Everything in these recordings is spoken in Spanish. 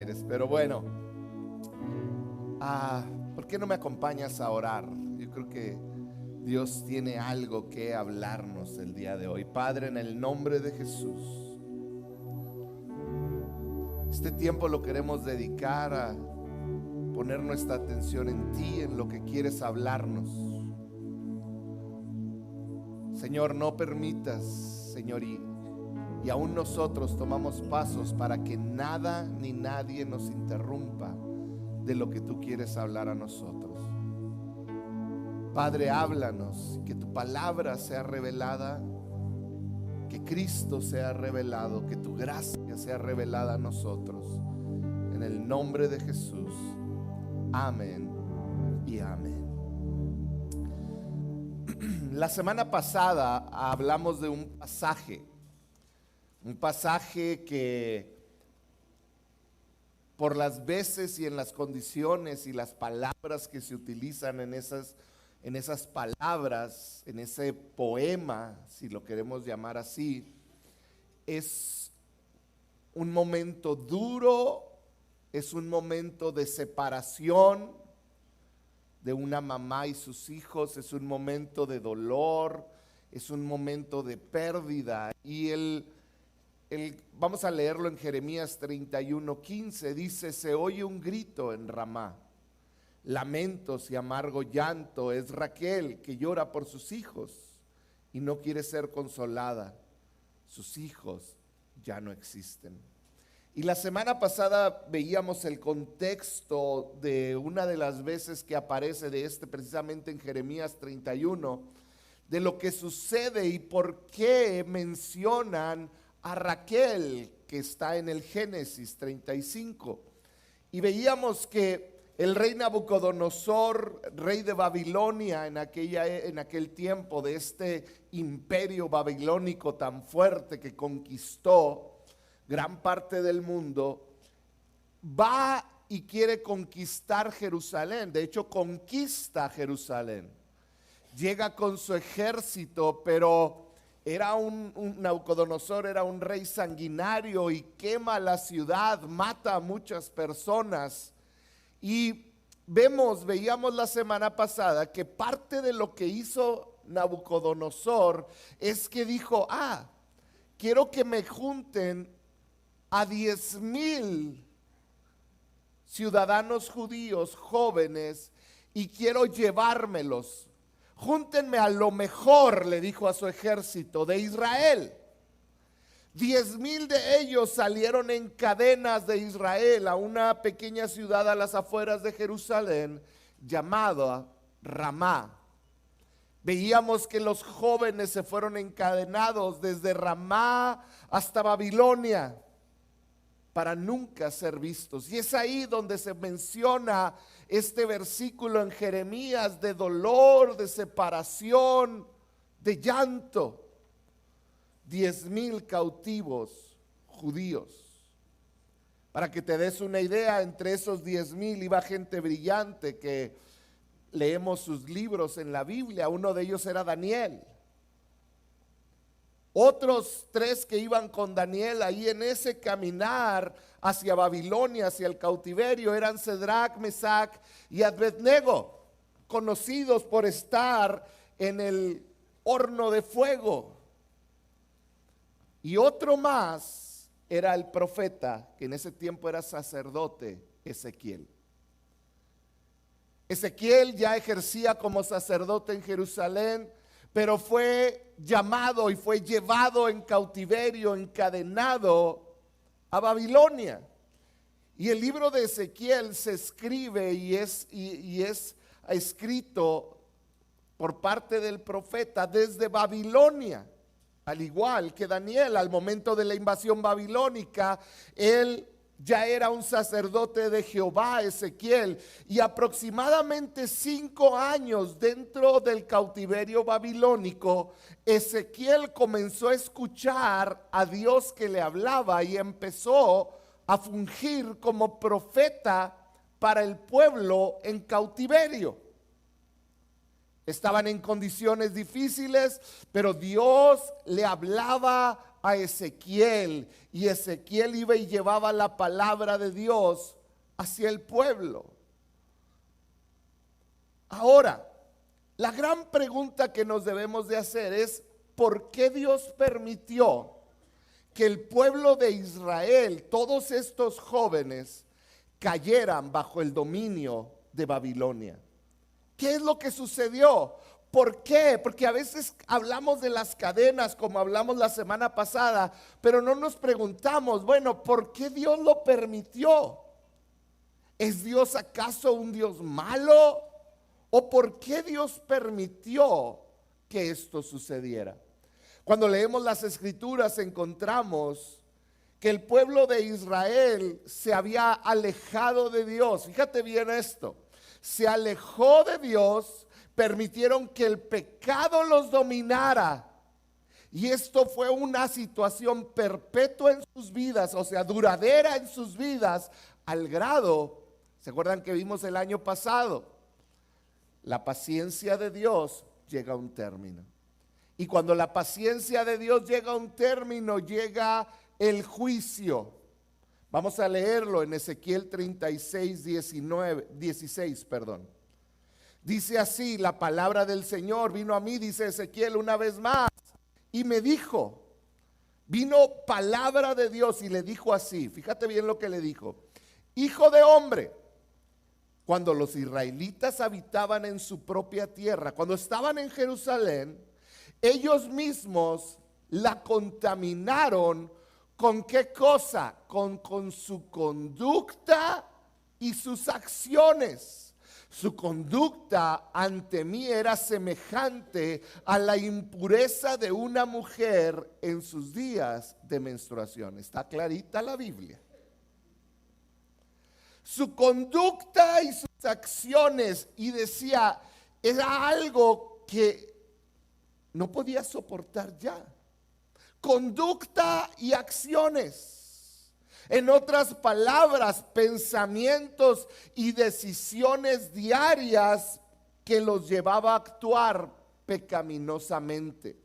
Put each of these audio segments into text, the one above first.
alegres. Pero bueno, ¿por qué no me acompañas a orar? Yo creo que Dios tiene algo que hablarnos el día de hoy. Padre, en el nombre de Jesús, este tiempo lo queremos dedicar a poner nuestra atención en ti, en lo que quieres hablarnos. Señor, no permitas, Señor, y aún nosotros tomamos pasos para que nada ni nadie nos interrumpa de lo que tú quieres hablar a nosotros. Padre, háblanos, que tu palabra sea revelada, que Cristo sea revelado, que tu gracia sea revelada a nosotros. En el nombre de Jesús, amén y amén. La semana pasada hablamos de un pasaje que por las veces y en las condiciones y las palabras que se utilizan en esas palabras, en ese poema, si lo queremos llamar así, es un momento duro, es un momento de separación de una mamá y sus hijos, es un momento de dolor, es un momento de pérdida. Y vamos a leerlo en Jeremías 31:15, dice: se oye un grito en Ramá, lamentos y amargo llanto, es Raquel que llora por sus hijos y no quiere ser consolada, sus hijos ya no existen. Y la semana pasada veíamos el contexto de una de las veces que aparece de precisamente en Jeremías 31, de lo que sucede y por qué mencionan a Raquel, que está en el Génesis 35. Y veíamos que el rey Nabucodonosor, rey de Babilonia en aquel tiempo, de este imperio babilónico tan fuerte que conquistó gran parte del mundo, va y quiere conquistar Jerusalén. De hecho, conquista Jerusalén. Llega con su ejército, pero Nabucodonosor era un rey sanguinario y quema la ciudad, mata a muchas personas. Y veíamos la semana pasada que parte de lo que hizo Nabucodonosor es que dijo: quiero que me junten a 10,000 ciudadanos judíos jóvenes y quiero llevármelos. Júntenme a lo mejor, le dijo a su ejército, de Israel. 10,000 de ellos salieron en cadenas de Israel a una pequeña ciudad a las afueras de Jerusalén llamada Ramá. Veíamos que los jóvenes se fueron encadenados desde Ramá hasta Babilonia para nunca ser vistos. Y es ahí donde se menciona este versículo en Jeremías de dolor, de separación, de llanto. 10,000 cautivos judíos. Para que te des una idea, entre esos 10,000 iba gente brillante que leemos sus libros en la Biblia. Uno de ellos era Daniel. Otros 3 que iban con Daniel ahí en ese caminar hacia Babilonia, hacia el cautiverio, eran Cedrac, Mesac y Abednego, conocidos por estar en el horno de fuego. Y otro más era el profeta, que en ese tiempo era sacerdote, Ezequiel. Ezequiel ya ejercía como sacerdote en Jerusalén, pero fue llamado y fue llevado en cautiverio, encadenado a Babilonia. Y el libro de Ezequiel se escribe y es escrito por parte del profeta desde Babilonia. Al igual que Daniel, al momento de la invasión babilónica, él ya era un sacerdote de Jehová, Ezequiel, y aproximadamente 5 años dentro del cautiverio babilónico, Ezequiel comenzó a escuchar a Dios que le hablaba y empezó a fungir como profeta para el pueblo en cautiverio. Estaban en condiciones difíciles, pero Dios le hablaba a Ezequiel, y Ezequiel iba y llevaba la palabra de Dios hacia el pueblo. Ahora, la gran pregunta que nos debemos de hacer es: ¿por qué Dios permitió que el pueblo de Israel, todos estos jóvenes, cayeran bajo el dominio de Babilonia? ¿Qué es lo que sucedió? ¿Por qué? Porque a veces hablamos de las cadenas como hablamos la semana pasada, pero no nos preguntamos, bueno, ¿por qué Dios lo permitió? ¿Es Dios acaso un Dios malo? ¿O por qué Dios permitió que esto sucediera? Cuando leemos las escrituras encontramos que el pueblo de Israel se había alejado de Dios. Fíjate bien esto, se alejó de Dios, permitieron que el pecado los dominara. Y esto fue una situación perpetua en sus vidas, o sea, duradera en sus vidas, al grado, ¿se acuerdan que vimos el año pasado? La paciencia de Dios llega a un término. Y cuando la paciencia de Dios llega a un término, llega el juicio. Vamos a leerlo en Ezequiel 36, 16. Dice así la palabra del Señor: vino a mí, dice Ezequiel una vez más, y me dijo, vino palabra de Dios y le dijo así, fíjate bien lo que le dijo: hijo de hombre, cuando los israelitas habitaban en su propia tierra, cuando estaban en Jerusalén, ellos mismos la contaminaron. ¿Con qué cosa? Con su conducta y sus acciones. Su conducta ante mí era semejante a la impureza de una mujer en sus días de menstruación. Está clarita la Biblia. Su conducta y sus acciones, y decía, era algo que no podía soportar ya. Conducta y acciones. En otras palabras, pensamientos y decisiones diarias que los llevaba a actuar pecaminosamente.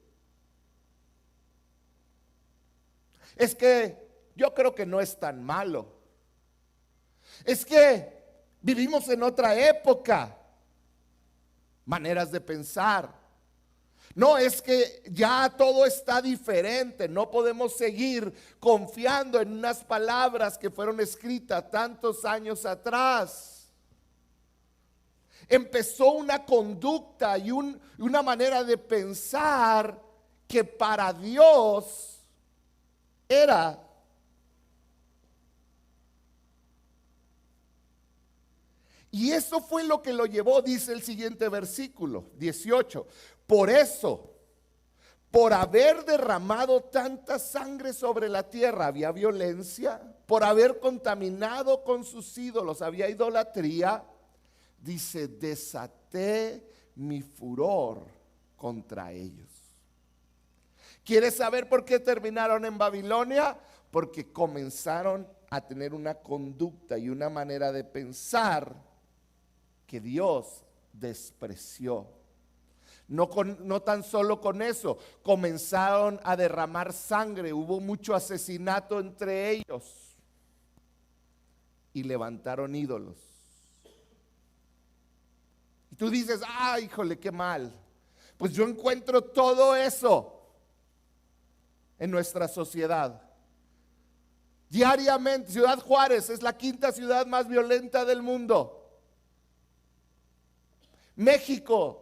Es que yo creo que no es tan malo. Es que vivimos en otra época. Maneras de pensar. No, es que ya todo está diferente. No podemos seguir confiando en unas palabras que fueron escritas tantos años atrás. Empezó una conducta y una manera de pensar que para Dios era. Y eso fue lo que lo llevó, dice el siguiente versículo, 18. Por eso, por haber derramado tanta sangre sobre la tierra, había violencia. Por haber contaminado con sus ídolos, había idolatría. Dice, desaté mi furor contra ellos. ¿Quieres saber por qué terminaron en Babilonia? Porque comenzaron a tener una conducta y una manera de pensar que Dios despreció. No tan solo con eso, comenzaron a derramar sangre, hubo mucho asesinato entre ellos y levantaron ídolos. Y tú dices, ay, híjole, qué mal. Pues yo encuentro todo eso en nuestra sociedad. Diariamente, Ciudad Juárez es la quinta ciudad más violenta del mundo. México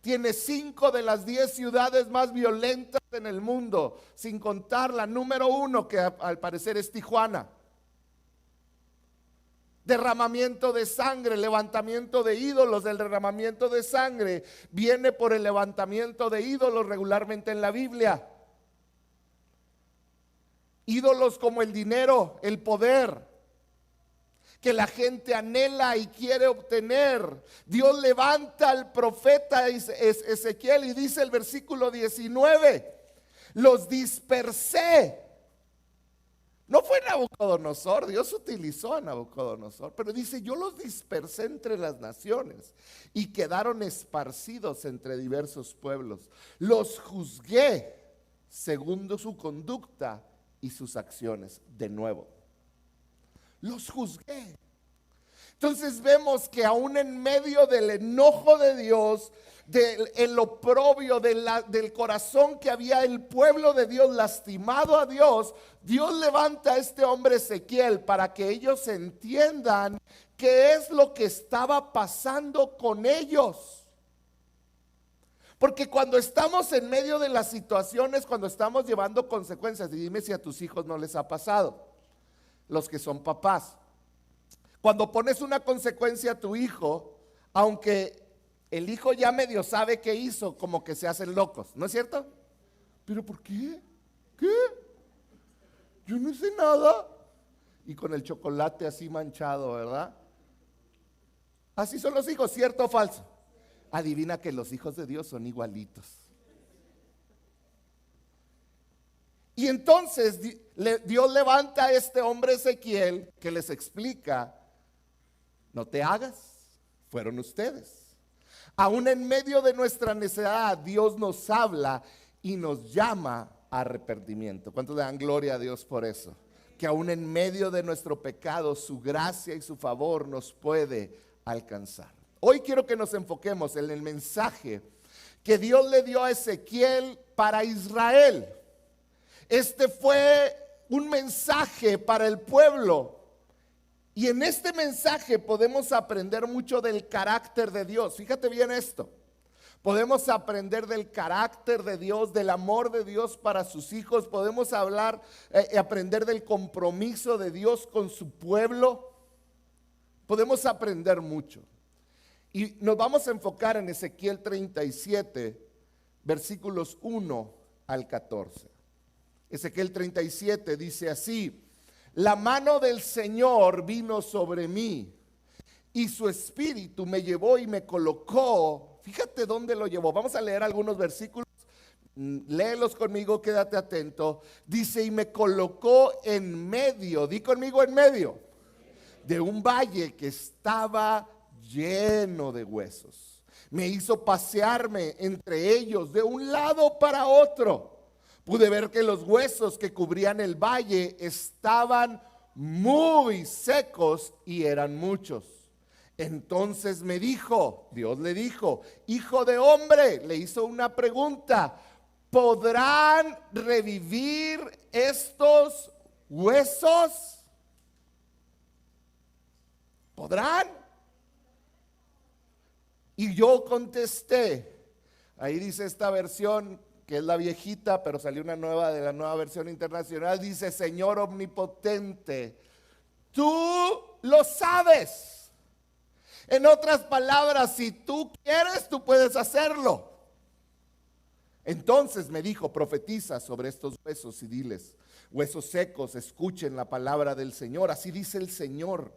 tiene 5 de las 10 ciudades más violentas en el mundo, sin contar la número 1, que al parecer es Tijuana. Derramamiento de sangre, levantamiento de ídolos. El derramamiento de sangre viene por el levantamiento de ídolos regularmente en la Biblia. Ídolos como el dinero, el poder, que la gente anhela y quiere obtener. Dios levanta al profeta Ezequiel y dice el versículo 19, los dispersé. No fue Nabucodonosor, Dios utilizó a Nabucodonosor, pero dice, yo los dispersé entre las naciones y quedaron esparcidos entre diversos pueblos. Los juzgué según su conducta y sus acciones. De nuevo, los juzgué. Entonces vemos que aún en medio del enojo de Dios, del oprobio, del corazón que había el pueblo de Dios lastimado a Dios, Dios levanta a este hombre Ezequiel para que ellos entiendan qué es lo que estaba pasando con ellos. Porque cuando estamos en medio de las situaciones, cuando estamos llevando consecuencias, y dime si a tus hijos no les ha pasado, los que son papás, cuando pones una consecuencia a tu hijo, aunque el hijo ya medio sabe qué hizo, como que se hacen locos, ¿no es cierto? ¿Pero por qué? ¿Qué? Yo no hice nada. Y con el chocolate así manchado, ¿verdad? Así son los hijos, ¿cierto o falso? Adivina que los hijos de Dios son igualitos. Y entonces Dios levanta a este hombre Ezequiel que les explica: no te hagas, fueron ustedes. Aún en medio de nuestra necedad, Dios nos habla y nos llama a arrepentimiento. ¿Cuántos le dan gloria a Dios por eso? Que aún en medio de nuestro pecado, su gracia y su favor nos puede alcanzar. Hoy quiero que nos enfoquemos en el mensaje que Dios le dio a Ezequiel para Israel. Este fue un mensaje para el pueblo. Y en este mensaje podemos aprender mucho del carácter de Dios. Fíjate bien esto. Podemos aprender del carácter de Dios, del amor de Dios para sus hijos. Podemos aprender del compromiso de Dios con su pueblo. Podemos aprender mucho. Y nos vamos a enfocar en Ezequiel 37, versículos 1 al 14. Ezequiel 37 dice así: la mano del Señor vino sobre mí y su espíritu me llevó y me colocó. Fíjate dónde lo llevó. Vamos a leer algunos versículos. Léelos conmigo, quédate atento. Dice: y me colocó en medio, di conmigo, en medio de un valle que estaba lleno de huesos. Me hizo pasearme entre ellos de un lado para otro. Pude ver que los huesos que cubrían el valle estaban muy secos y eran muchos. Entonces me dijo, Dios le dijo: hijo de hombre, le hizo una pregunta: ¿podrán revivir estos huesos? ¿Podrán? Y yo contesté, ahí dice esta versión, que es la viejita, pero salió una nueva de la nueva versión internacional, dice: Señor omnipotente, tú lo sabes. En otras palabras, si tú quieres, tú puedes hacerlo. Entonces me dijo: profetiza sobre estos huesos y diles: huesos secos, escuchen la palabra del Señor. Así dice el Señor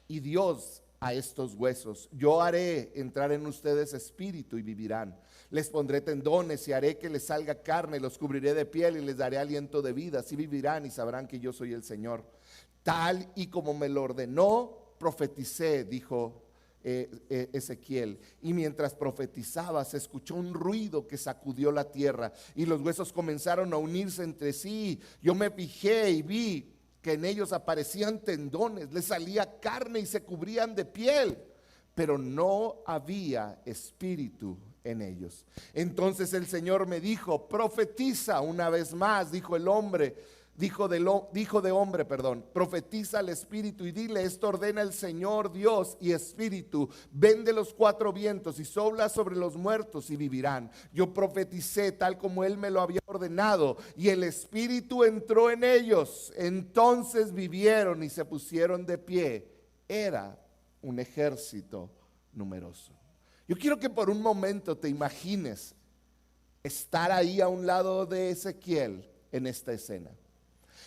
y Dios a estos huesos: yo haré entrar en ustedes espíritu y vivirán. Les pondré tendones y haré que les salga carne, los cubriré de piel y les daré aliento de vida. Así vivirán y sabrán que yo soy el Señor. Tal y como me lo ordenó, profeticé, dijo Ezequiel. Y mientras profetizaba, se escuchó un ruido que sacudió la tierra y los huesos comenzaron a unirse entre sí. Yo me fijé y vi que en ellos aparecían tendones, les salía carne y se cubrían de piel, pero no había espíritu en ellos. Entonces el Señor me dijo: profetiza una vez más, dijo de hombre, profetiza al espíritu y dile: esto ordena el Señor Dios y espíritu, ven de los cuatro vientos y sopla sobre los muertos y vivirán. Yo profeticé tal como él me lo había ordenado y el espíritu entró en ellos, entonces vivieron y se pusieron de pie. Era un ejército numeroso. Yo quiero que por un momento te imagines estar ahí a un lado de Ezequiel en esta escena.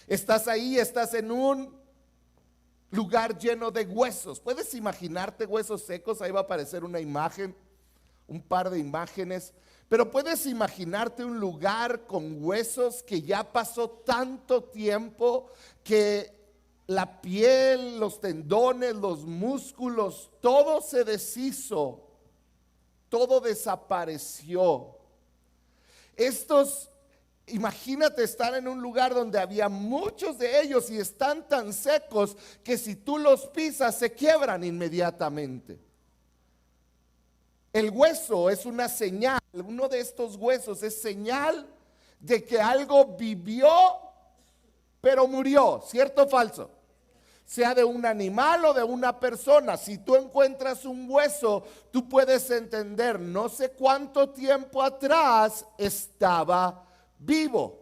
Estás ahí, estás en un lugar lleno de huesos. ¿Puedes imaginarte huesos secos? Ahí va a aparecer una imagen, un par de imágenes. Pero puedes imaginarte un lugar con huesos que ya pasó tanto tiempo que la piel, los tendones, los músculos, todo se deshizo. Todo desapareció. Estos imagínate estar en un lugar donde había muchos de ellos y están tan secos que si tú los pisas se quiebran inmediatamente. El hueso es una señal, uno de estos huesos es señal de que algo vivió pero murió, ¿cierto o falso? Sea de un animal o de una persona. Si tú encuentras un hueso, tú puedes entender, no sé cuánto tiempo atrás estaba vivo.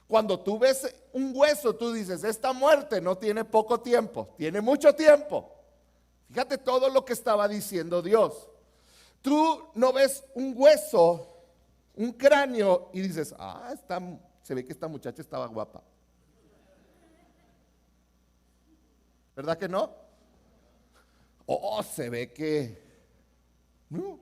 Cuando tú ves un hueso, tú dices, esta muerte no tiene poco tiempo, tiene mucho tiempo. Fíjate todo lo que estaba diciendo Dios. Tú no ves un hueso, un cráneo y dices, se ve que esta muchacha estaba guapa. ¿Verdad que no? Se ve que no.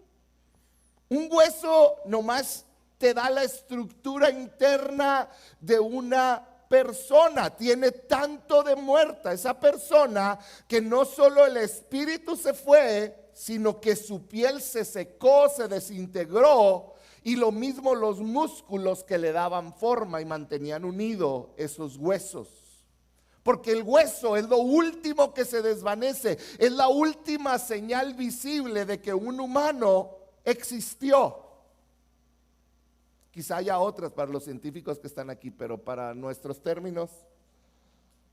Un hueso nomás te da la estructura interna de una persona. Tiene tanto de muerta esa persona que no solo el espíritu se fue, sino que su piel se secó, se desintegró, y lo mismo los músculos que le daban forma y mantenían unidos esos huesos. Porque el hueso es lo último que se desvanece, es la última señal visible de que un humano existió. Quizá haya otras para los científicos que están aquí, pero para nuestros términos,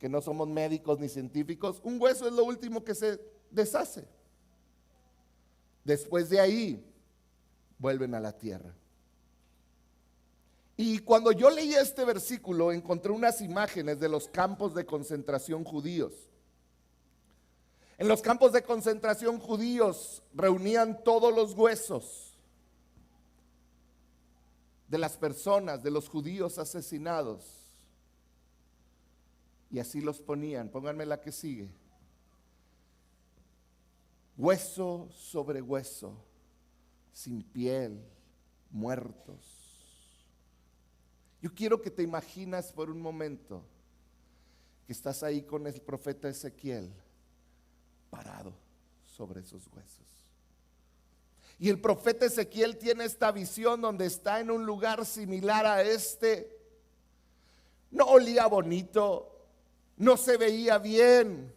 que no somos médicos ni científicos, un hueso es lo último que se deshace. Después de ahí, vuelven a la tierra. Y cuando yo leí este versículo, encontré unas imágenes de los campos de concentración judíos. En los campos de concentración judíos reunían todos los huesos de las personas, de los judíos asesinados. Y así los ponían. Pónganme la que sigue. Hueso sobre hueso, sin piel, muertos. Yo quiero que te imaginas por un momento que estás ahí con el profeta Ezequiel parado sobre esos huesos. Y el profeta Ezequiel tiene esta visión donde está en un lugar similar a este. No olía bonito, no se veía bien.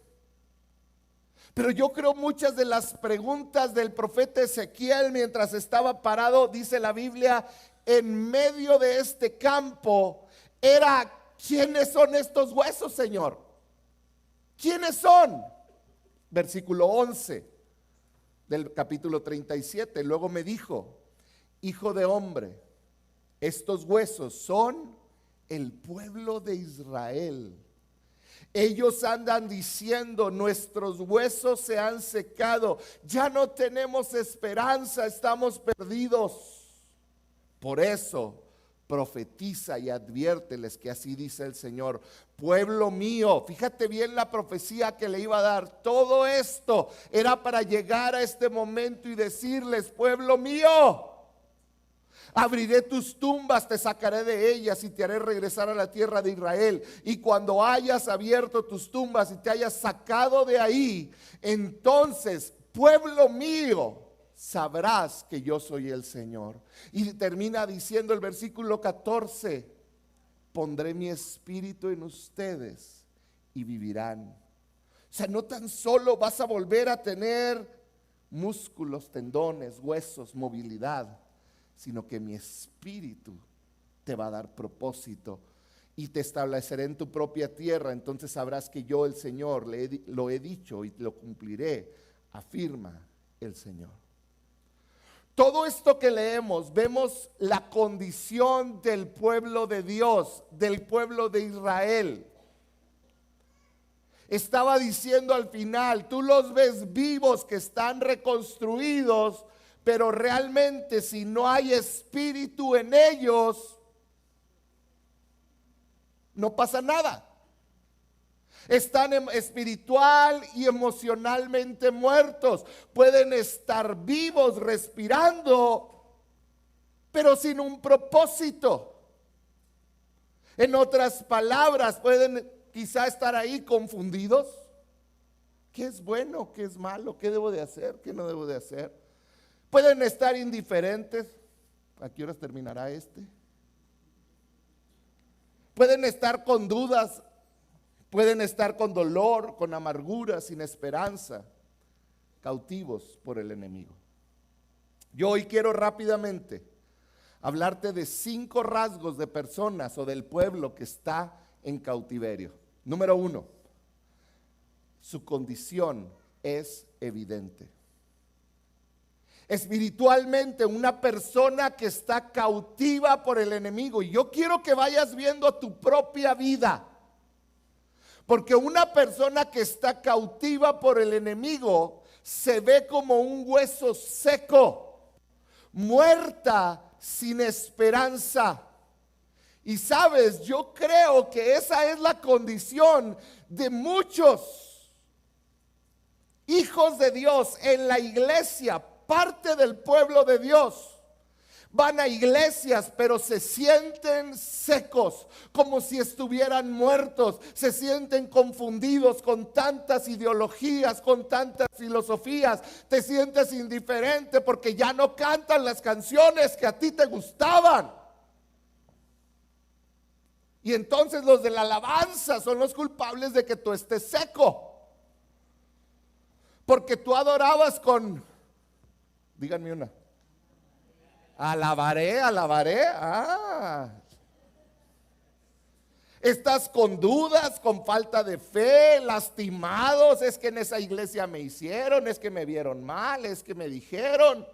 Pero yo creo muchas de las preguntas del profeta Ezequiel mientras estaba parado, dice la Biblia, en medio de este campo, era: ¿quiénes son estos huesos, Señor? ¿Quiénes son? Versículo 11 del capítulo 37. Luego me dijo: hijo de hombre, estos huesos son el pueblo de Israel. Ellos andan diciendo: nuestros huesos se han secado, ya no tenemos esperanza, estamos perdidos. Por eso profetiza y adviérteles que así dice el Señor: pueblo mío. Fíjate bien la profecía que le iba a dar. Todo esto era para llegar a este momento y decirles: pueblo mío, abriré tus tumbas, te sacaré de ellas y te haré regresar a la tierra de Israel. Y cuando hayas abierto tus tumbas y te hayas sacado de ahí, entonces, pueblo mío, sabrás que yo soy el Señor. Y termina diciendo el versículo 14: pondré mi espíritu en ustedes y vivirán. O sea, no tan solo vas a volver a tener músculos, tendones, huesos, movilidad, sino que mi espíritu te va a dar propósito y te estableceré en tu propia tierra. Entonces sabrás que yo, el Señor, lo he dicho y lo cumpliré, afirma el Señor. Todo esto que leemos, vemos la condición del pueblo de Dios, del pueblo de Israel. Estaba diciendo al final: tú los ves vivos, que están reconstruidos, pero realmente si no hay espíritu en ellos, no pasa nada. Están espiritual y emocionalmente muertos. Pueden estar vivos, respirando, pero sin un propósito. En otras palabras, pueden quizá estar ahí confundidos. ¿Qué es bueno? ¿Qué es malo? ¿Qué debo de hacer? ¿Qué no debo de hacer? Pueden estar indiferentes. ¿A qué horas terminará este? pueden estar con dudas, pueden estar con dolor, con amargura, sin esperanza, cautivos por el enemigo. Yo hoy quiero rápidamente hablarte de 5 rasgos de personas o del pueblo que está en cautiverio. Número 1, su condición es evidente. Espiritualmente, una persona que está cautiva por el enemigo. Y yo quiero que vayas viendo tu propia vida. Porque una persona que está cautiva por el enemigo se ve como un hueso seco, muerta, sin esperanza. Y sabes, yo creo que esa es la condición de muchos hijos de Dios en la iglesia, parte del pueblo de Dios. Van a iglesias, pero se sienten secos, como si estuvieran muertos. Se sienten confundidos con tantas ideologías, con tantas filosofías. Te sientes indiferente porque ya no cantan las canciones que a ti te gustaban. Y entonces los de la alabanza son los culpables de que tú estés seco. Porque tú adorabas con, díganme una. Alabaré. Estás con dudas, con falta de fe, lastimados. Es que en esa iglesia me hicieron, es que me vieron mal, es que me dijeron.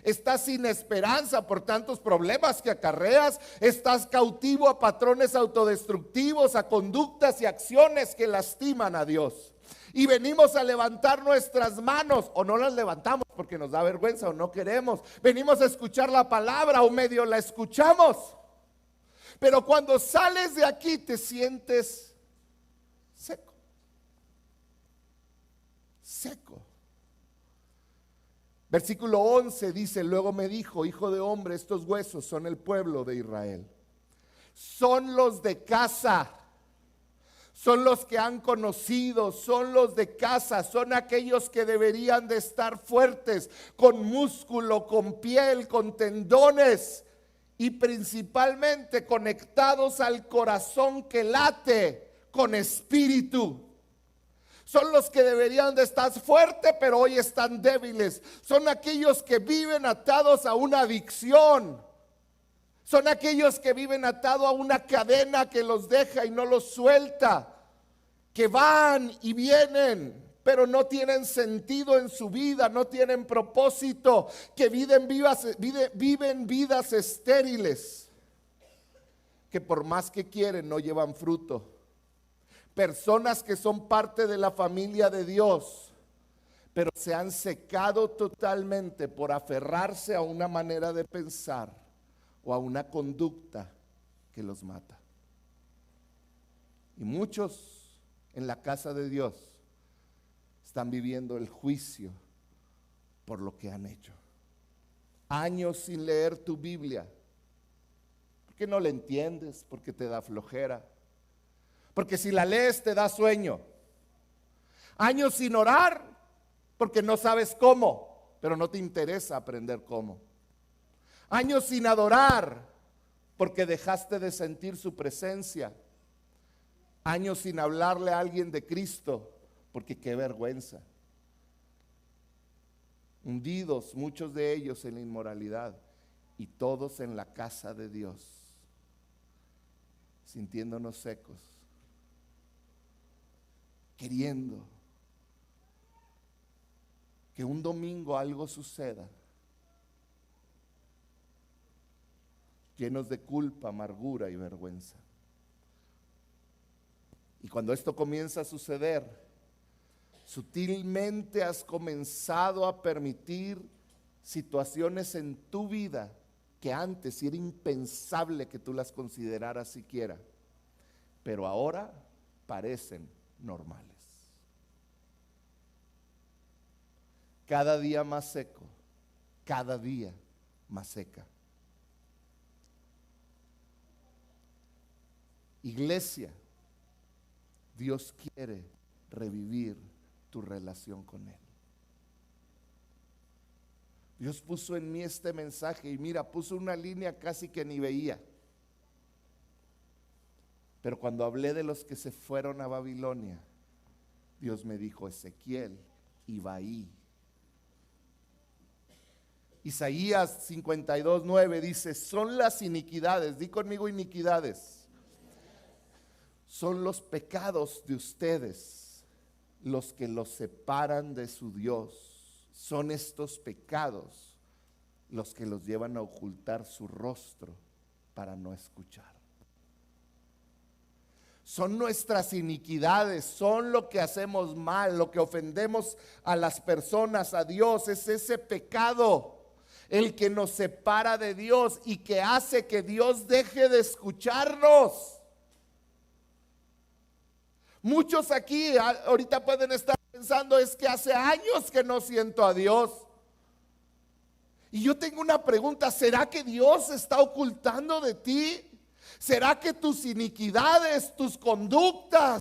Estás sin esperanza por tantos problemas que acarreas. Estás cautivo a patrones autodestructivos, a conductas y acciones que lastiman a Dios. Y venimos a levantar nuestras manos, o no las levantamos porque nos da vergüenza o no queremos. Venimos a escuchar la palabra o medio la escuchamos. Pero cuando sales de aquí te sientes seco. Seco. Versículo 11 dice: luego me dijo, hijo de hombre, estos huesos son el pueblo de Israel. Son los de casa. Son los que han conocido, son los de casa, son aquellos que deberían de estar fuertes, con músculo, con piel, con tendones y principalmente conectados al corazón que late, con espíritu. Son los que deberían de estar fuertes, pero hoy están débiles. Son aquellos que viven atados a una adicción. Son aquellos que viven atados a una cadena que los deja y no los suelta, que van y vienen, pero no tienen sentido en su vida, no tienen propósito, que viven vidas estériles, que por más que quieren no llevan fruto. Personas que son parte de la familia de Dios, pero se han secado totalmente por aferrarse a una manera de pensar o a una conducta que los mata. Y muchos en la casa de Dios están viviendo el juicio por lo que han hecho. Años sin leer tu Biblia, porque no la entiendes, porque te da flojera, porque si la lees te da sueño. Años sin orar, porque no sabes cómo, pero no te interesa aprender cómo. Años sin adorar, porque dejaste de sentir su presencia. Años sin hablarle a alguien de Cristo, porque qué vergüenza. Hundidos, muchos de ellos en la inmoralidad, y todos en la casa de Dios, sintiéndonos secos, queriendo que un domingo algo suceda, llenos de culpa, amargura y vergüenza. Y cuando esto comienza a suceder, sutilmente has comenzado a permitir situaciones en tu vida que antes era impensable que tú las consideraras siquiera, pero ahora parecen normales. Cada día más seco, cada día más seca. Iglesia, Dios quiere revivir tu relación con Él. Dios puso en mí este mensaje y mira, puso una línea casi que ni veía. Pero cuando hablé de los que se fueron a Babilonia, Dios me dijo: Ezequiel iba ahí. Isaías 52:9 dice: son las iniquidades, di conmigo iniquidades, son los pecados de ustedes los que los separan de su Dios. Son estos pecados los que los llevan a ocultar su rostro para no escuchar. Son nuestras iniquidades, son lo que hacemos mal, lo que ofendemos a las personas, a Dios. Es ese pecado el que nos separa de Dios y que hace que Dios deje de escucharnos. Muchos aquí ahorita pueden estar pensando: es que hace años que no siento a Dios. Y yo tengo una pregunta: ¿será que Dios se está ocultando de ti? ¿Será que tus iniquidades, tus conductas,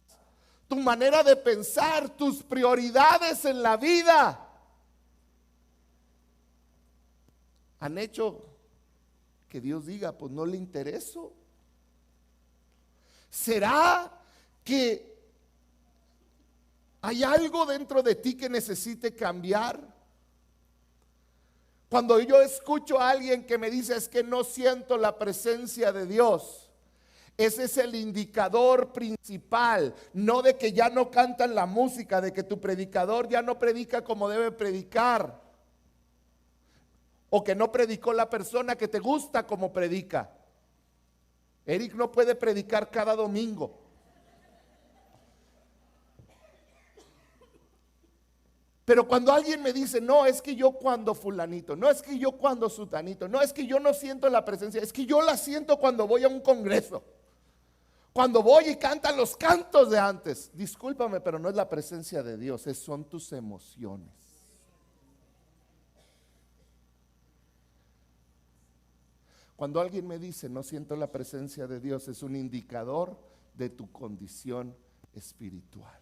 tu manera de pensar, tus prioridades en la vida han hecho que Dios diga: pues no le intereso? ¿Será que hay algo dentro de ti que necesite cambiar? Cuando yo escucho a alguien que me dice: es que no siento la presencia de Dios, ese es el indicador principal, no de que ya no cantan la música, de que tu predicador ya no predica como debe predicar, o que no predicó la persona que te gusta como predica. Eric no puede predicar cada domingo. Pero cuando alguien me dice: no, es que yo cuando fulanito, no es que yo cuando sutanito, no es que yo no siento la presencia, es que yo la siento cuando voy a un congreso, cuando voy y cantan los cantos de antes. Discúlpame, pero no es la presencia de Dios, son tus emociones. Cuando alguien me dice: no siento la presencia de Dios, es un indicador de tu condición espiritual.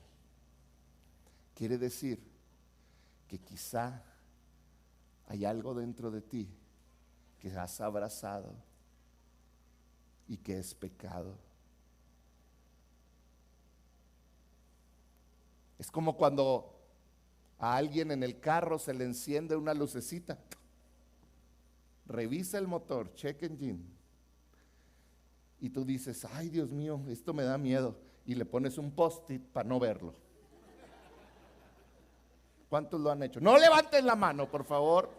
Quiere decir que quizá hay algo dentro de ti que has abrazado y que es pecado. Es como cuando a alguien en el carro se le enciende una lucecita. Revisa el motor, check engine, y tú dices: ay, Dios mío, esto me da miedo, y le pones un post-it para no verlo. ¿Cuántos lo han hecho? No levanten la mano, por favor.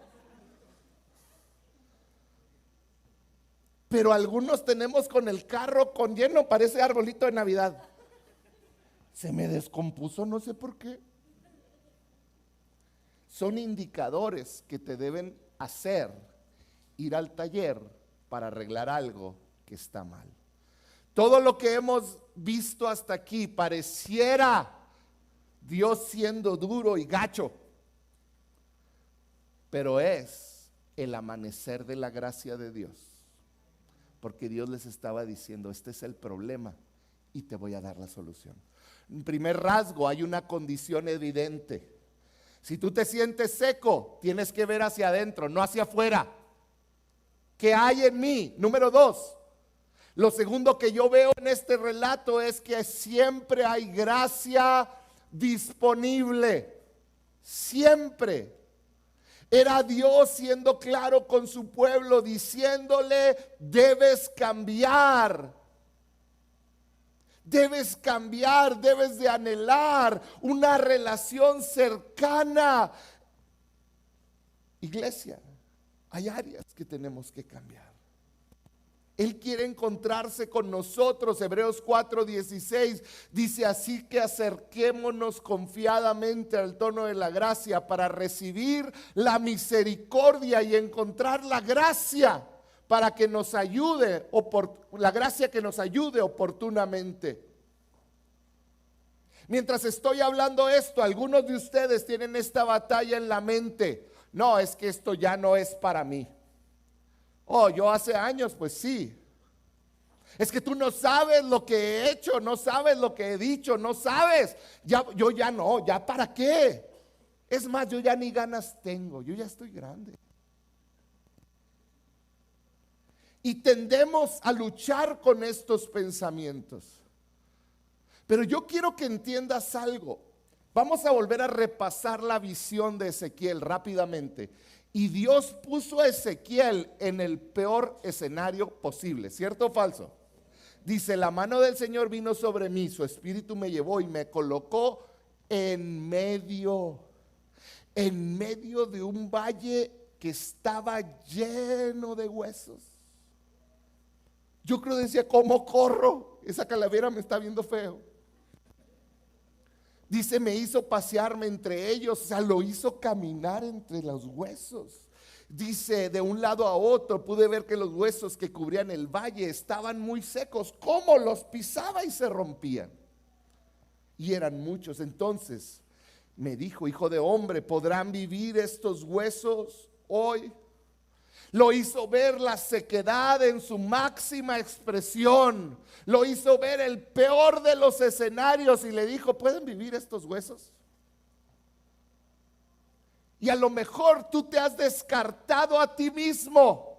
Pero algunos tenemos con el carro con lleno, parece arbolito de Navidad. Se me descompuso, no sé por qué. Son indicadores que te deben hacer ir al taller para arreglar algo que está mal. Todo lo que hemos visto hasta aquí pareciera Dios siendo duro y gacho, pero es el amanecer de la gracia de Dios, porque Dios les estaba diciendo: este es el problema y te voy a dar la solución. En primer rasgo, hay una condición evidente. Si tú te sientes seco, tienes que ver hacia adentro, no hacia afuera. ¿Qué hay en mí? Número 2, lo segundo que yo veo en este relato es que siempre hay gracia disponible. Siempre. Era Dios siendo claro con su pueblo, diciéndole: debes cambiar. Debes cambiar, debes de anhelar una relación cercana. Iglesia, hay áreas que tenemos que cambiar. Él quiere encontrarse con nosotros. Hebreos 4:16 dice: así que acerquémonos confiadamente al trono de la gracia para recibir la misericordia y encontrar la gracia para que nos ayude, la gracia que nos ayude oportunamente. Mientras estoy hablando esto, algunos de ustedes tienen esta batalla en la mente: no, es que esto ya no es para mí. Oh, yo hace años, pues sí. Es que tú no sabes lo que he hecho, no sabes lo que he dicho, no sabes. Yo ya no, ya para qué. Es más, yo ya ni ganas tengo, yo ya estoy grande. Y tendemos a luchar con estos pensamientos. Pero yo quiero que entiendas algo. Vamos a volver a repasar la visión de Ezequiel rápidamente. Y Dios puso a Ezequiel en el peor escenario posible, ¿cierto o falso? Dice, la mano del Señor vino sobre mí, su espíritu me llevó y me colocó en medio de un valle que estaba lleno de huesos. Yo creo decía, ¿cómo corro? Esa calavera me está viendo feo. Dice, me hizo pasearme entre ellos, o sea, lo hizo caminar entre los huesos. Dice, de un lado a otro pude ver que los huesos que cubrían el valle estaban muy secos. ¿Cómo los pisaba y se rompían? Y eran muchos. Entonces me dijo, hijo de hombre, ¿podrán vivir estos huesos hoy? Lo hizo ver la sequedad en su máxima expresión. Lo hizo ver el peor de los escenarios y le dijo, ¿pueden vivir estos huesos? Y a lo mejor tú te has descartado a ti mismo,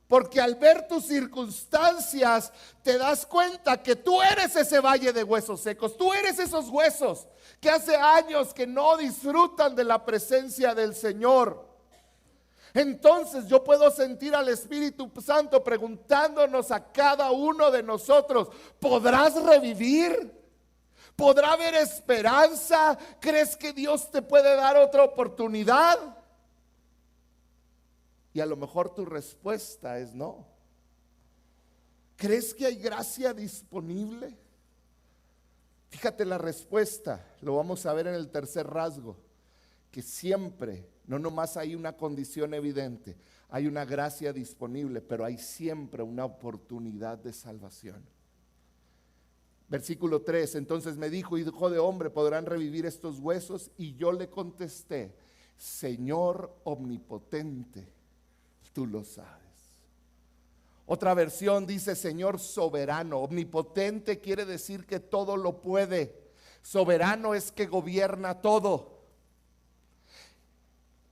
porque al ver tus circunstancias te das cuenta que tú eres ese valle de huesos secos. Tú eres esos huesos que hace años que no disfrutan de la presencia del Señor. Entonces yo puedo sentir al Espíritu Santo preguntándonos a cada uno de nosotros, ¿podrás revivir? ¿Podrá haber esperanza? ¿Crees que Dios te puede dar otra oportunidad? Y a lo mejor tu respuesta es no. ¿Crees que hay gracia disponible? Fíjate la respuesta, lo vamos a ver en el tercer rasgo, que siempre, no nomás hay una condición evidente, hay una gracia disponible, pero hay siempre una oportunidad de salvación. Versículo 3, entonces me dijo, hijo de hombre, ¿podrán revivir estos huesos? Y yo le contesté, Señor omnipotente, tú lo sabes. Otra versión dice Señor soberano. Omnipotente quiere decir que todo lo puede. Soberano es que gobierna todo.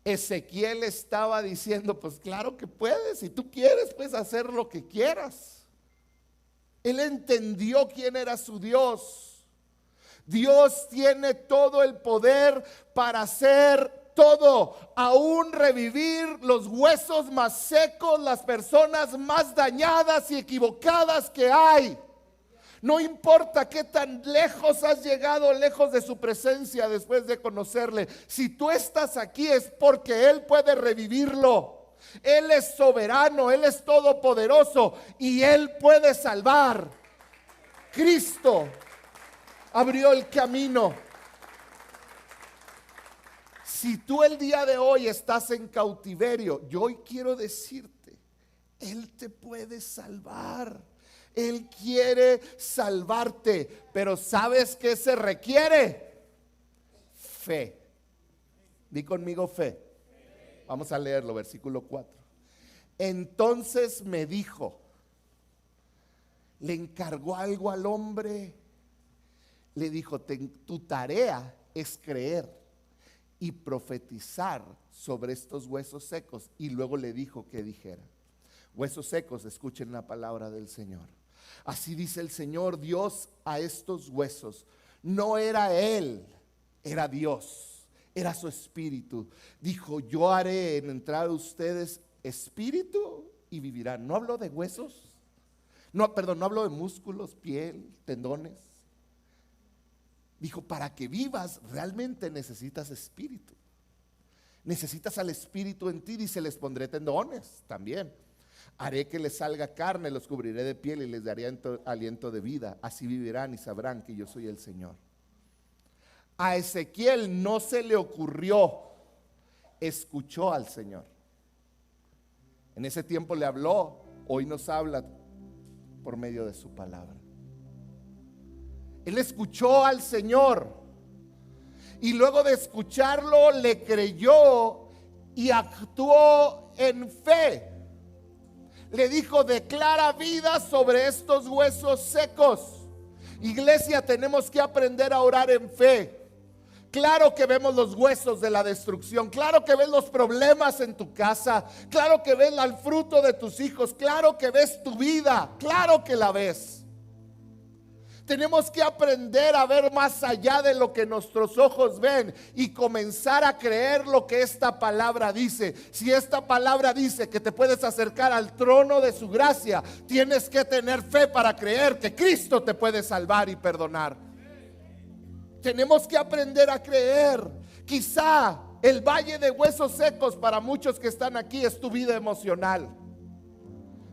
Ezequiel estaba diciendo, pues claro que puedes, si tú quieres puedes hacer lo que quieras. Él entendió quién era su Dios. Dios tiene todo el poder para hacer todo, aún revivir los huesos más secos, las personas más dañadas y equivocadas que hay. No importa qué tan lejos has llegado, lejos de su presencia después de conocerle. Si tú estás aquí es porque Él puede revivirlo. Él es soberano, Él es todopoderoso y Él puede salvar. Cristo abrió el camino. Si tú el día de hoy estás en cautiverio, yo hoy quiero decirte, Él te puede salvar. Él quiere salvarte, pero ¿sabes qué se requiere? Fe. Di conmigo fe. Vamos a leerlo, versículo 4. Entonces me dijo, le encargó algo al hombre, le dijo, tu tarea es creer y profetizar sobre estos huesos secos. Y luego le dijo que dijera, huesos secos, escuchen la palabra del Señor. Así dice el Señor Dios a estos huesos. No era Él, era Dios, era su espíritu. Dijo, yo haré entrar a ustedes espíritu y vivirán. No hablo de huesos, no hablo de músculos, piel, tendones. Dijo, para que vivas realmente necesitas espíritu. Necesitas al espíritu en ti. Dice, les pondré tendones también. Haré que les salga carne, los cubriré de piel y les daré aliento de vida. Así vivirán y sabrán que yo soy el Señor. A Ezequiel no se le ocurrió, escuchó al Señor. En ese tiempo le habló, hoy nos habla por medio de su palabra. Él escuchó al Señor y luego de escucharlo le creyó y actuó en fe. Le dijo, declara vida sobre estos huesos secos. Iglesia, tenemos que aprender a orar en fe. Claro que vemos los huesos de la destrucción, claro que ves los problemas en tu casa, claro que ves el fruto de tus hijos, claro que ves tu vida, claro que la ves. Tenemos que aprender a ver más allá de lo que nuestros ojos ven y comenzar a creer lo que esta palabra dice. Si esta palabra dice que te puedes acercar al trono de su gracia, tienes que tener fe para creer que Cristo te puede salvar y perdonar. Tenemos que aprender a creer. Quizá el valle de huesos secos para muchos que están aquí es tu vida emocional.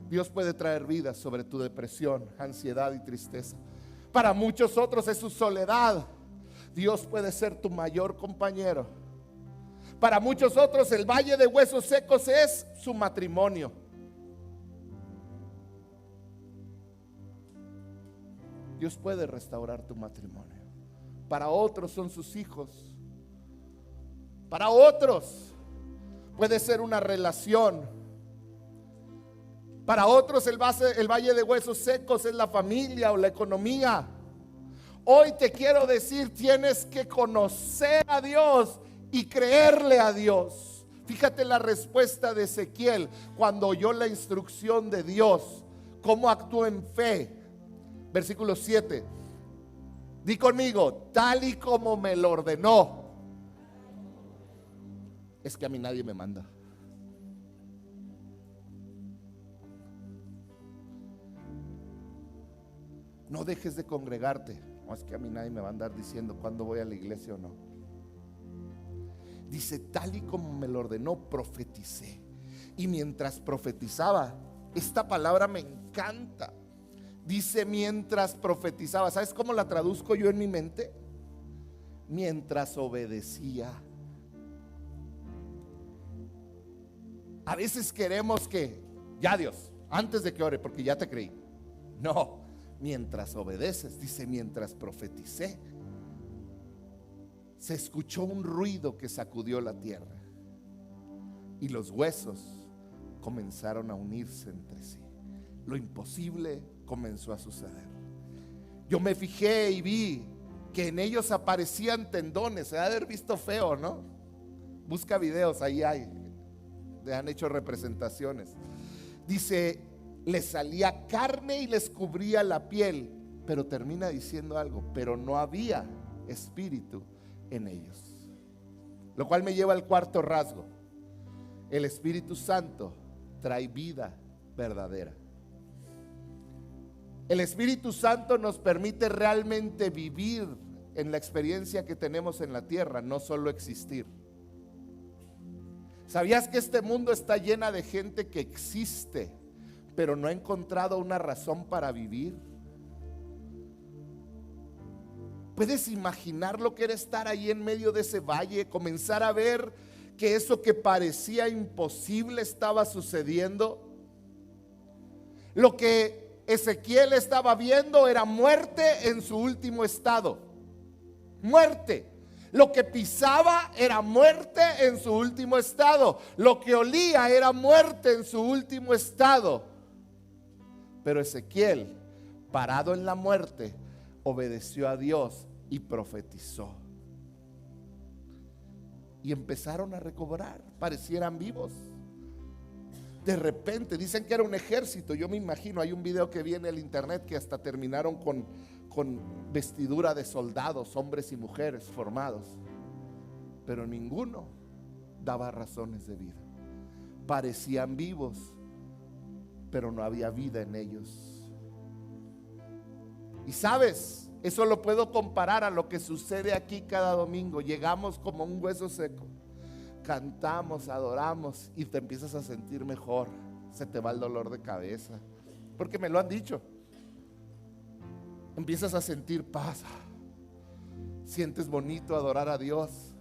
Dios puede traer vida sobre tu depresión, ansiedad y tristeza. Para muchos otros es su soledad. Dios puede ser tu mayor compañero. Para muchos otros el valle de huesos secos es su matrimonio. Dios puede restaurar tu matrimonio. Para otros son sus hijos. Para otros puede ser una relación. Para otros el valle de huesos secos es la familia o la economía. Hoy te quiero decir, tienes que conocer a Dios y creerle a Dios. Fíjate la respuesta de Ezequiel cuando oyó la instrucción de Dios, cómo actuó en fe. Versículo 7. Di conmigo, tal y como me lo ordenó. Es que a mí nadie me manda. No dejes de congregarte. No, es que a mí nadie me va a andar diciendo cuándo voy a la iglesia o no. Dice, tal y como me lo ordenó, profeticé. Y mientras profetizaba, esta palabra me encanta. Dice, mientras profetizaba. ¿Sabes cómo la traduzco yo en mi mente? Mientras obedecía. A veces queremos que, ya Dios, antes de que ore, porque ya te creí. No, mientras obedeces. Dice, mientras profeticé, se escuchó un ruido que sacudió la tierra y los huesos comenzaron a unirse entre sí. Lo imposible comenzó a suceder. Yo me fijé y vi que en ellos aparecían tendones. Se ha de haber visto feo, ¿no? Busca videos, ahí hay. Le han hecho representaciones. Dice, les salía carne y les cubría la piel. Pero termina diciendo algo, pero no había espíritu en ellos. Lo cual me lleva al cuarto rasgo. El Espíritu Santo trae vida verdadera. El Espíritu Santo nos permite realmente vivir en la experiencia que tenemos en la tierra, no solo existir. ¿Sabías que este mundo está llena de gente que existe, pero no ha encontrado una razón para vivir? ¿Puedes imaginar lo que era estar ahí en medio de ese valle, comenzar a ver que eso que parecía imposible estaba sucediendo? Lo que Ezequiel estaba viendo era muerte en su último estado. Muerte. Lo que pisaba era muerte en su último estado. Lo que olía era muerte en su último estado. Pero Ezequiel, parado en la muerte, obedeció a Dios y profetizó. Y empezaron a recobrar, parecieran vivos. De repente, dicen que era un ejército. Yo me imagino, hay un video que vi en el internet que hasta terminaron con vestidura de soldados, hombres y mujeres formados. Pero ninguno daba razones de vida. Parecían vivos, pero no había vida en ellos. Y sabes, eso lo puedo comparar a lo que sucede aquí cada domingo. Llegamos como un hueso seco. Cantamos, adoramos y te empiezas a sentir mejor. Se te va el dolor de cabeza, porque me lo han dicho. Empiezas a sentir paz. Sientes bonito adorar a Dios.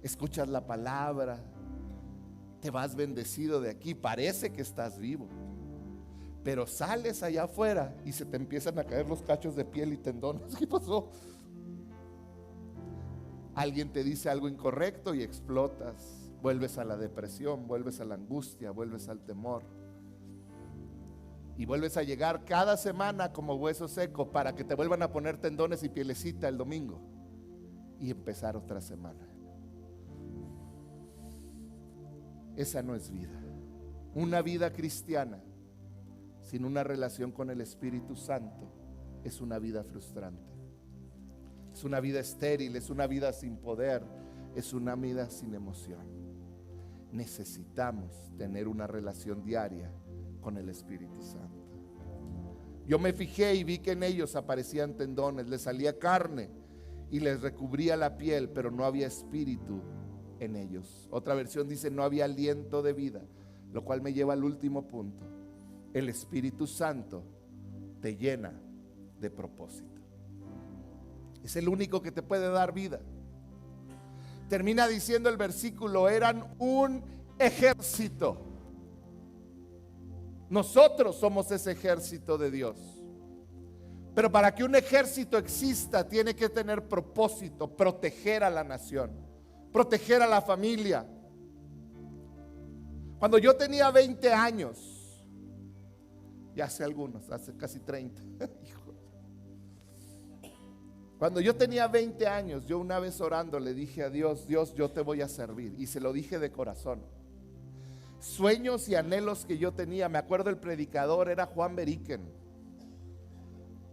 Escuchas la palabra. Te vas bendecido de aquí. Parece que estás vivo. Pero sales allá afuera y se te empiezan a caer los cachos de piel y tendones. ¿Qué pasó? Alguien te dice algo incorrecto y explotas. Vuelves a la depresión, vuelves a la angustia, vuelves al temor. Y vuelves a llegar cada semana como hueso seco para que te vuelvan a poner tendones y pielecita el domingo. Y empezar otra semana. Esa no es vida. Una vida cristiana sin una relación con el Espíritu Santo es una vida frustrante, es una vida estéril, es una vida sin poder, es una vida sin emoción. Necesitamos tener una relación diaria con el Espíritu Santo. Yo me fijé y vi que en ellos aparecían tendones, les salía carne y les recubría la piel, pero no había espíritu en ellos. Otra versión dice no había aliento de vida, lo cual me lleva al último punto. El Espíritu Santo te llena de propósito. Es el único que te puede dar vida. Termina diciendo el versículo, eran un ejército. Nosotros somos ese ejército de Dios. Pero para que un ejército exista, tiene que tener propósito: proteger a la nación, proteger a la familia. Cuando yo tenía 20 años, ya hace algunos, hace casi 30, cuando yo tenía 20 años, yo una vez orando le dije a Dios: Dios, yo te voy a servir. Y se lo dije de corazón. Sueños y anhelos que yo tenía. Me acuerdo, el predicador era Juan Beriken,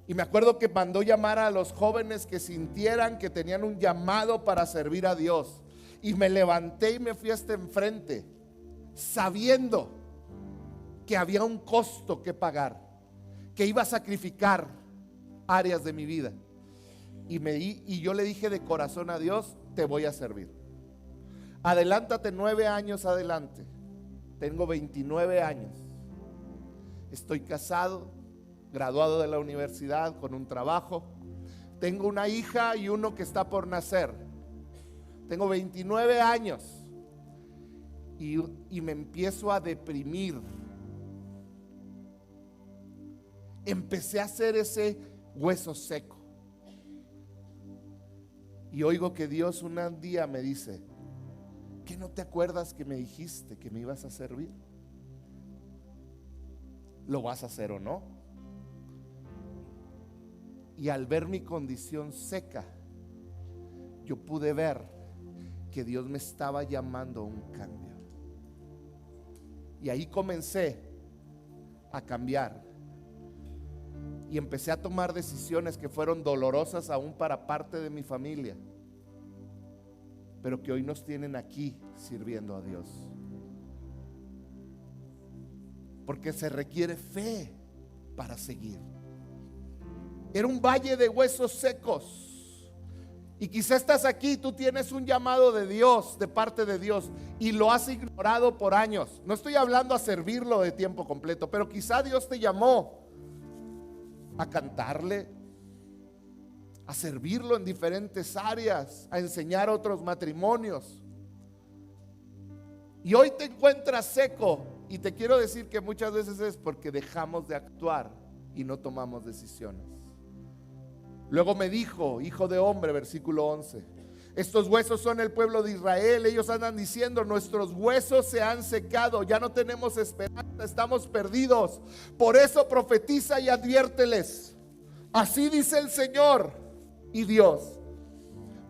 y me acuerdo que mandó llamar a los jóvenes que sintieran que tenían un llamado para servir a Dios. Y me levanté y me fui hasta enfrente, sabiendo que había un costo que pagar, que iba a sacrificar áreas de mi vida. Y yo le dije de corazón a Dios: te voy a servir. Adelántate 9 años adelante. Tengo 29 años. Estoy casado, graduado de la universidad, con un trabajo. Tengo una hija y uno que está por nacer. Tengo 29 años y me empiezo a deprimir. Empecé a hacer ese hueso seco. Y oigo que Dios un día me dice: ¿qué no te acuerdas que me dijiste que me ibas a servir? ¿Lo vas a hacer o no? Y al ver mi condición seca, yo pude ver que Dios me estaba llamando a un cambio. Y ahí comencé a cambiar. Y empecé a tomar decisiones que fueron dolorosas aún para parte de mi familia, pero que hoy nos tienen aquí sirviendo a Dios. Porque se requiere fe para seguir. Era un valle de huesos secos. Y quizá estás aquí, tú tienes un llamado de Dios, de parte de Dios, y lo has ignorado por años. No estoy hablando a servirlo de tiempo completo, pero quizá Dios te llamó a cantarle, a servirlo en diferentes áreas, a enseñar a otros matrimonios. Y hoy te encuentras seco, y te quiero decir que muchas veces es porque dejamos de actuar y no tomamos decisiones. Luego me dijo: hijo de hombre, versículo 11, estos huesos son el pueblo de Israel. Ellos andan diciendo: nuestros huesos se han secado, ya no tenemos esperanza, estamos perdidos. Por eso profetiza y adviérteles: así dice el Señor y Dios,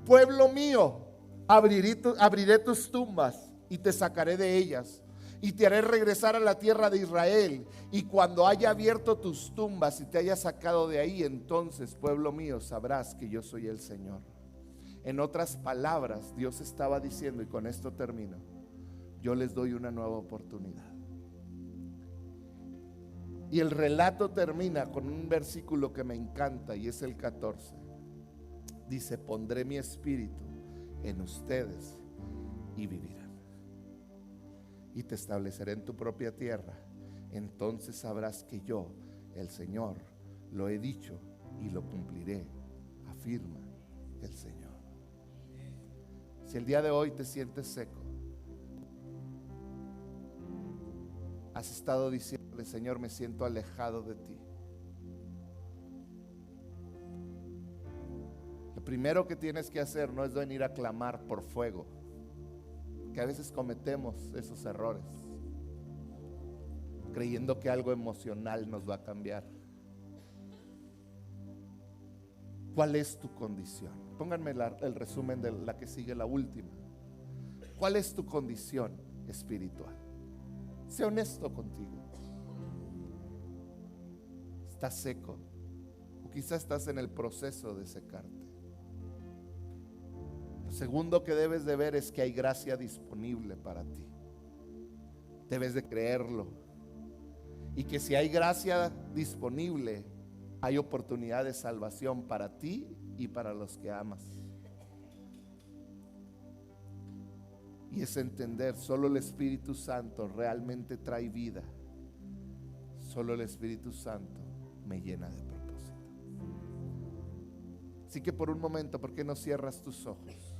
pueblo mío, abriré tus tumbas y te sacaré de ellas, y te haré regresar a la tierra de Israel. Y cuando haya abierto tus tumbas y te haya sacado de ahí, entonces, pueblo mío, sabrás que yo soy el Señor. En otras palabras, Dios estaba diciendo, y con esto termino: yo les doy una nueva oportunidad. Y el relato termina con un versículo que me encanta, y es el 14. Dice: pondré mi espíritu en ustedes y vivirán, y te estableceré en tu propia tierra. Entonces sabrás que yo, el Señor, lo he dicho y lo cumpliré, afirma el Señor. Si el día de hoy te sientes seco, has estado diciéndole: Señor, me siento alejado de ti. Lo primero que tienes que hacer no es venir a clamar por fuego, que a veces cometemos esos errores, creyendo que algo emocional nos va a cambiar. ¿Cuál es tu condición? Pónganme el resumen de la que sigue, la última. ¿Cuál es tu condición espiritual? Sé honesto contigo. ¿Estás seco? quizás estás en el proceso de secarte. Lo segundo que debes de ver es que hay gracia disponible para ti. Debes de creerlo. Y que si hay gracia disponible, hay oportunidad de salvación para ti y para los que amas. Y es entender, solo el Espíritu Santo realmente trae vida. Solo el Espíritu Santo me llena de propósito. Así que por un momento, ¿por qué no cierras tus ojos?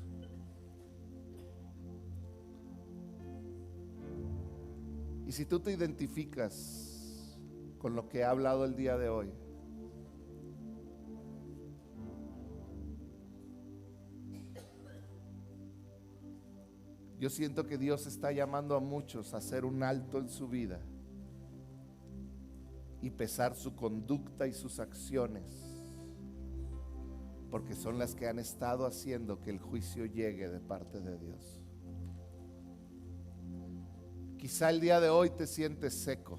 Y si tú te identificas con lo que he hablado el día de hoy, yo siento que Dios está llamando a muchos a hacer un alto en su vida y pesar su conducta y sus acciones, porque son las que han estado haciendo que el juicio llegue de parte de Dios. Quizá el día de hoy te sientes seco,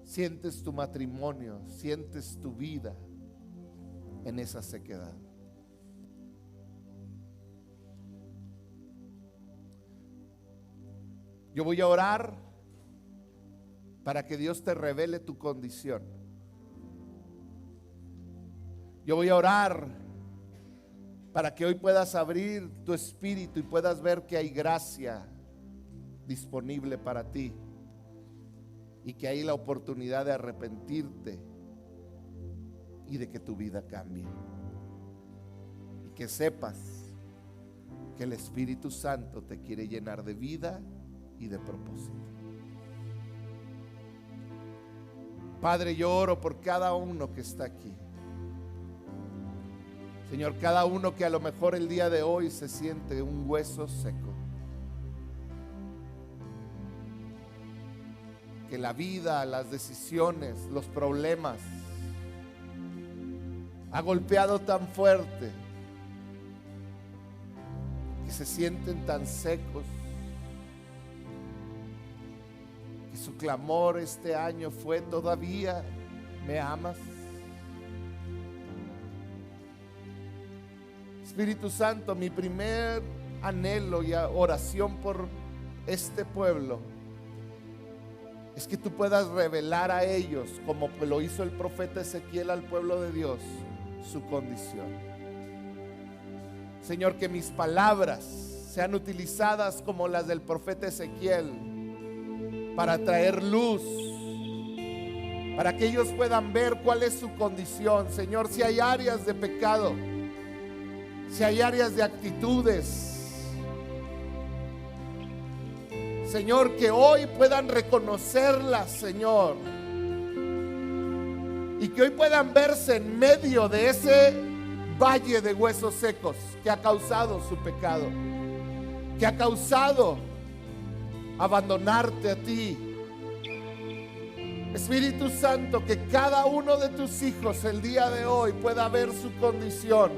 sientes tu matrimonio, sientes tu vida en esa sequedad. Yo voy a orar para que Dios te revele tu condición. Yo voy a orar para que hoy puedas abrir tu espíritu y puedas ver que hay gracia disponible para ti y que hay la oportunidad de arrepentirte y de que tu vida cambie. Y que sepas que el Espíritu Santo te quiere llenar de vida y de propósito. Padre, yo oro por cada uno que está aquí. Señor, cada uno que a lo mejor el día de hoy se siente un hueso seco. Que la vida, las decisiones, los problemas ha golpeado tan fuerte que se sienten tan secos. Que su clamor este año fue: ¿todavía me amas? Espíritu Santo, mi primer anhelo y oración por este pueblo es que tú puedas revelar a ellos, como lo hizo el profeta Ezequiel al pueblo de Dios, su condición. Señor, que mis palabras sean utilizadas como las del profeta Ezequiel para traer luz, para que ellos puedan ver cuál es su condición. Señor, si hay áreas de pecado, si hay áreas de actitudes, Señor, que hoy puedan reconocerlas, Señor, y que hoy puedan verse en medio de ese valle de huesos secos que ha causado su pecado, que ha causado abandonarte a ti. Espíritu Santo, que cada uno de tus hijos el día de hoy pueda ver su condición,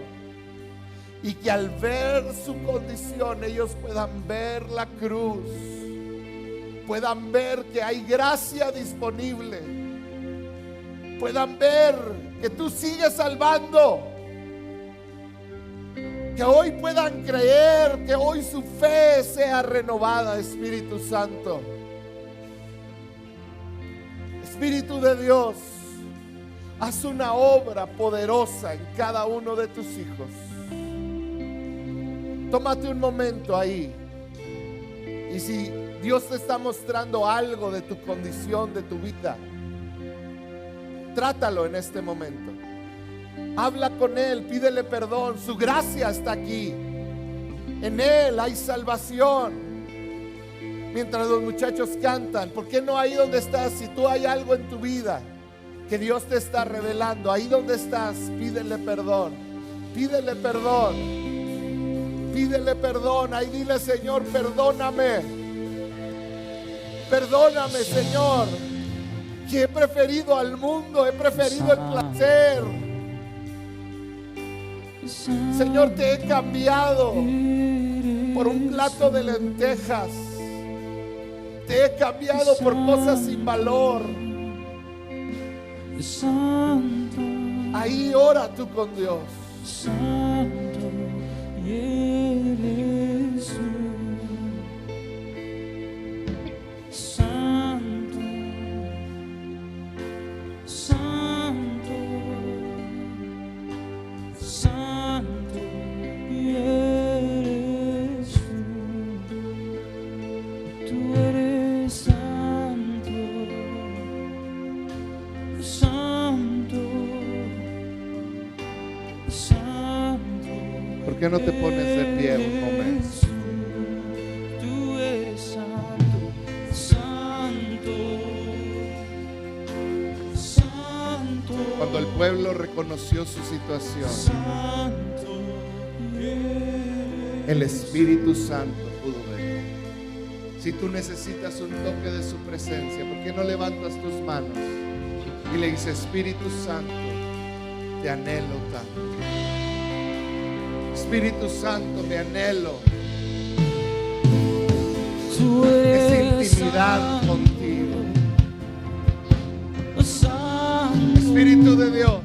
y que al ver su condición ellos puedan ver la cruz, puedan ver que hay gracia disponible, puedan ver que tú sigues salvando, que hoy puedan creer, que hoy su fe sea renovada. Espíritu Santo, Espíritu de Dios, haz una obra poderosa en cada uno de tus hijos. Tómate un momento ahí, y si Dios te está mostrando algo de tu condición, de tu vida, trátalo en este momento. Habla con Él, pídele perdón. Su gracia está aquí. En Él hay salvación. Mientras los muchachos cantan, ¿por qué no ahí donde estás? Si tú hay algo en tu vida que Dios te está revelando, ahí donde estás, pídele perdón. Pídele perdón. Pídele perdón. Ahí dile: Señor, perdóname. Perdóname, Señor, que he preferido al mundo, he preferido el placer. Señor, te he cambiado por un plato de lentejas. Te he cambiado por cosas sin valor. Santo, Ahí ora tú con Dios. Santo, eres tú. Santo, Santo, Santo, eres tú. Tú eres santo, santo, santo. ¿Por qué no te pones de pie un momento? Tú eres santo, santo, santo. Cuando el pueblo reconoció su situación, Santo, el Espíritu Santo pudo venir. Si tú necesitas un toque de su presencia, ¿por qué no levantas tus manos y le dices: Espíritu Santo, te anhelo tanto? Espíritu Santo, te anhelo. tú Esa eres intimidad contigo. santo, Espíritu de Dios,